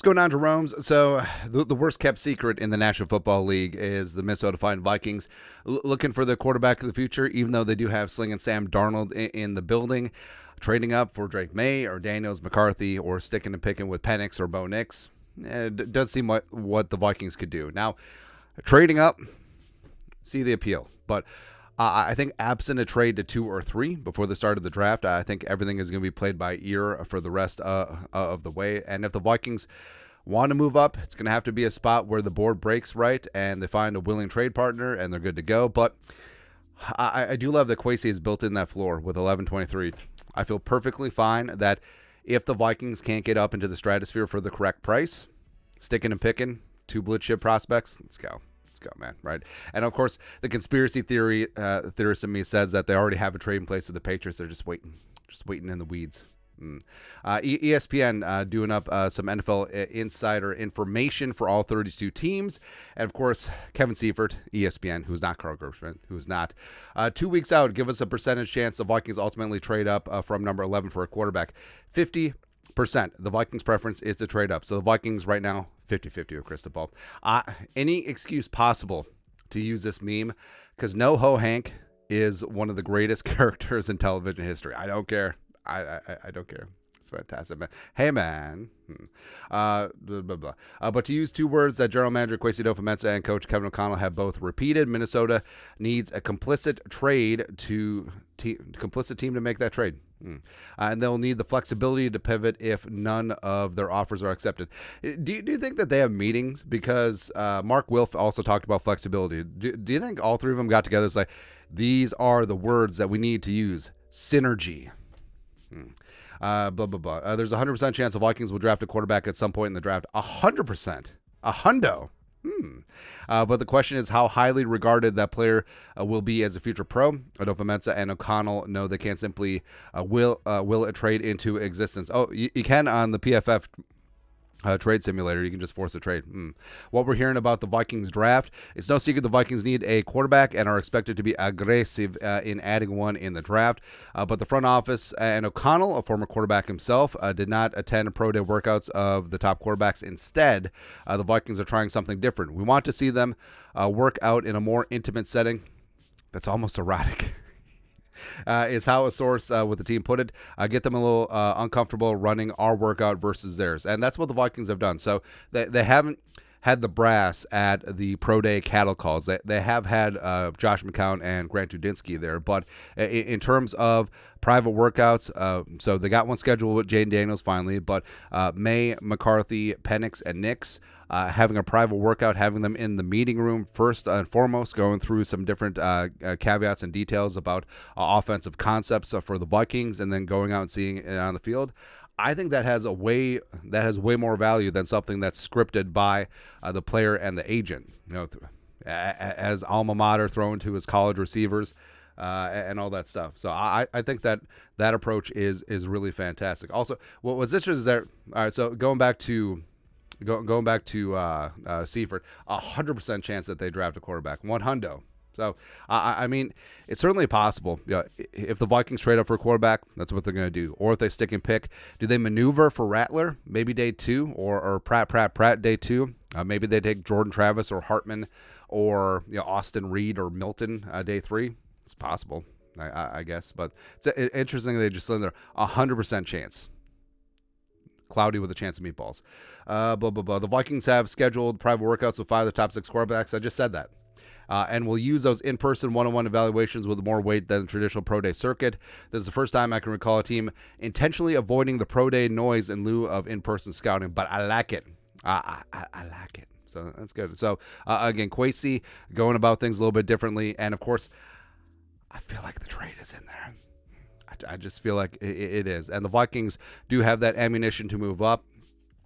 What's going on, Jerome's? So the worst kept secret in the National Football League is the Minnesota Vikings looking for the quarterback of the future, even though they do have Sling and Sam Darnold in the building. Trading up for Drake May or Daniels McCarthy or sticking and picking with Penix or Bo Nix. It does seem like what the Vikings could do. Now, trading up, see the appeal. But I think absent a trade to 2 or 3 before the start of the draft, I think everything is going to be played by ear for the rest of the way. And if the Vikings want to move up, it's going to have to be a spot where the board breaks right and they find a willing trade partner and they're good to go. But I do love that Kwesi has built in that floor with 11-23. I feel perfectly fine that if the Vikings can't get up into the stratosphere for the correct price, sticking and picking 2 blue chip prospects, let's go. Go, man, right? And of course, the conspiracy theorist in me says that they already have a trade in place with the Patriots. They're just waiting in the weeds. ESPN doing up some NFL insider information for all 32 teams. And of course, Kevin Seifert, ESPN, who's not Carl Grossman, who's not. 2 weeks out, give us a percentage chance the Vikings ultimately trade up from number 11 for a quarterback. 50%. The Vikings' preference is to trade up. So the Vikings right now, 50-50 with Crystal Ball. Any excuse possible to use this meme, because No-Ho Hank is one of the greatest characters in television history. I don't care. I don't care. It's fantastic, man. Hey, man. Blah, blah, blah. But to use 2 words that general manager Kwesi adofo-mensah and coach Kevin O'Connell have both repeated, Minnesota needs a complicit team to make that trade. And they'll need the flexibility to pivot if none of their offers are accepted. Do you think that they have meetings? Because Mark Wilf also talked about flexibility. Do you think all 3 of them got together and say, these are the words that we need to use? Synergy. Blah, blah, blah. There's a 100% chance the Vikings will draft a quarterback at some point in the draft. 100%. A hundo. But the question is how highly regarded that player will be as a future pro. Adofo-Mensah and O'Connell know they can't simply will a trade into existence. Oh, you can on the PFF trade simulator. You can just force a trade. What we're hearing about the Vikings draft, it's no secret the Vikings need a quarterback and are expected to be aggressive in adding one in the draft. But the front office and O'Connell, a former quarterback himself, did not attend pro day workouts of the top quarterbacks. Instead, the Vikings are trying something different. We want to see them work out in a more intimate setting. That's almost erotic. Is how a source with the team put it. Get them a little uncomfortable running our workout versus theirs. And that's what the Vikings have done. So they haven't had the brass at the pro day cattle calls. They have had Josh McCown and Grant Dudinsky there. But in terms of private workouts, so they got one scheduled with Jaden Daniels finally. But May, McCarthy, Penix, and Nix having a private workout, having them in the meeting room first and foremost, going through some different caveats and details about offensive concepts for the Vikings, and then going out and seeing it on the field. I think that has way more value than something that's scripted by the player and the agent. You know, as alma mater thrown to his college receivers and all that stuff. So I think that approach is really fantastic. Also, what was interesting is that all right. So going back to Seifert, 100% chance that they draft a quarterback, 100. So, I mean, it's certainly possible. If the Vikings trade up for a quarterback, that's what they're going to do. Or if they stick and pick, do they maneuver for Rattler, maybe day 2, or Pratt day 2? Maybe they take Jordan Travis or Hartman or Austin Reed or Milton day 3. It's possible, I guess. But it's interesting they just send there 100% chance. Cloudy with a chance of meatballs. Blah, blah, blah. The Vikings have scheduled private workouts with 5 of the top 6 quarterbacks. I just said that. And we'll use those in-person one-on-one evaluations with more weight than the traditional pro day circuit. This is the first time I can recall a team intentionally avoiding the pro day noise in lieu of in-person scouting, but I like it. I like it. So that's good. So, again, Kwesi going about things a little bit differently. And, of course, I feel like the trade is in there. I just feel like it is. And the Vikings do have that ammunition to move up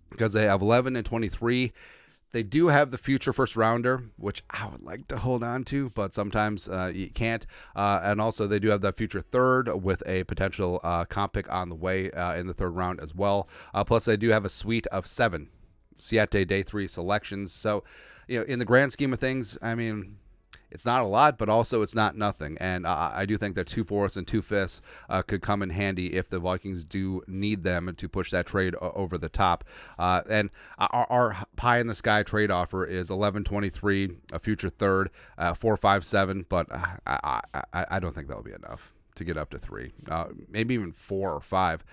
because they have 11-23. They do have the future first rounder, which I would like to hold on to, but sometimes you can't. And also they do have that future third with a potential comp pick on the way in the 3rd round as well. Plus they do have a suite of 7 Siete day 3 selections. So, in the grand scheme of things, I mean, It's not a lot, but also it's not nothing. And I do think that 2/4 and 2/5 could come in handy if the Vikings do need them to push that trade over the top. And our pie in the sky trade offer is 11-23, a future third, 4-5-7, but I don't think that'll be enough to get up to 3, maybe even 4 or 5,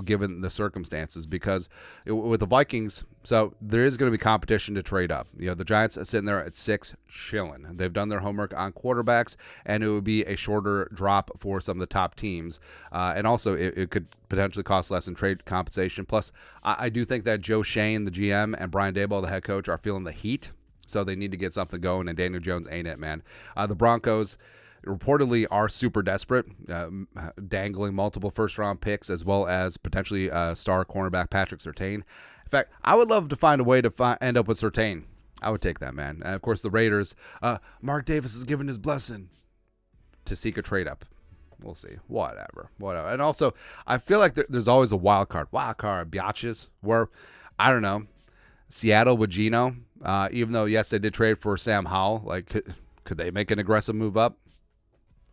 given the circumstances, because with the Vikings, so there is going to be competition to trade up. The Giants are sitting there at 6, chilling. They've done their homework on quarterbacks, and it would be a shorter drop for some of the top teams. And also, it could potentially cost less in trade compensation. Plus, I do think that Joe Shane, the GM, and Brian Daboll, the head coach, are feeling the heat, so they need to get something going, and Daniel Jones ain't it, man. The Broncos reportedly are super desperate, dangling multiple first-round picks as well as potentially star cornerback Patrick Surtain. In fact, I would love to find a way to end up with Surtain. I would take that, man. And of course, the Raiders, Mark Davis has given his blessing to seek a trade up. We'll see. Whatever. And also, I feel like there's always a wild card biatches, where, I don't know, Seattle with Geno, even though, yes, they did trade for Sam Howell, like, could they make an aggressive move up?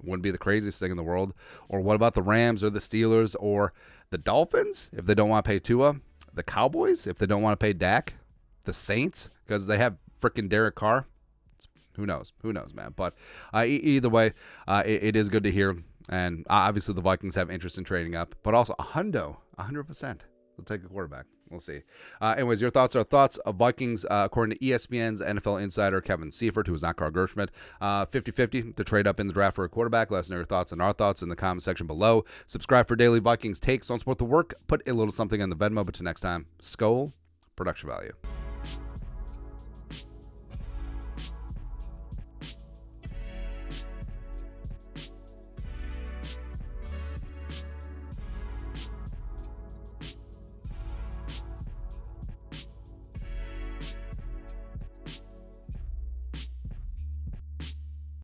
Wouldn't be the craziest thing in the world. Or what about the Rams or the Steelers or the Dolphins if they don't want to pay Tua? The Cowboys if they don't want to pay Dak? The Saints because they have freaking Derek Carr? Who knows? Who knows, man? But either way, it is good to hear. And obviously the Vikings have interest in trading up. But also 100%. They'll take a quarterback. We'll see. Anyways, your thoughts are thoughts of Vikings, according to ESPN's NFL insider Kevin Seifert, who is not Carl Gershman. 50-50 to trade up in the draft for a quarterback. Let us know your thoughts and our thoughts in the comment section below. Subscribe for daily Vikings takes. Don't support the work. Put a little something in the Venmo. But till next time, Skol, production value.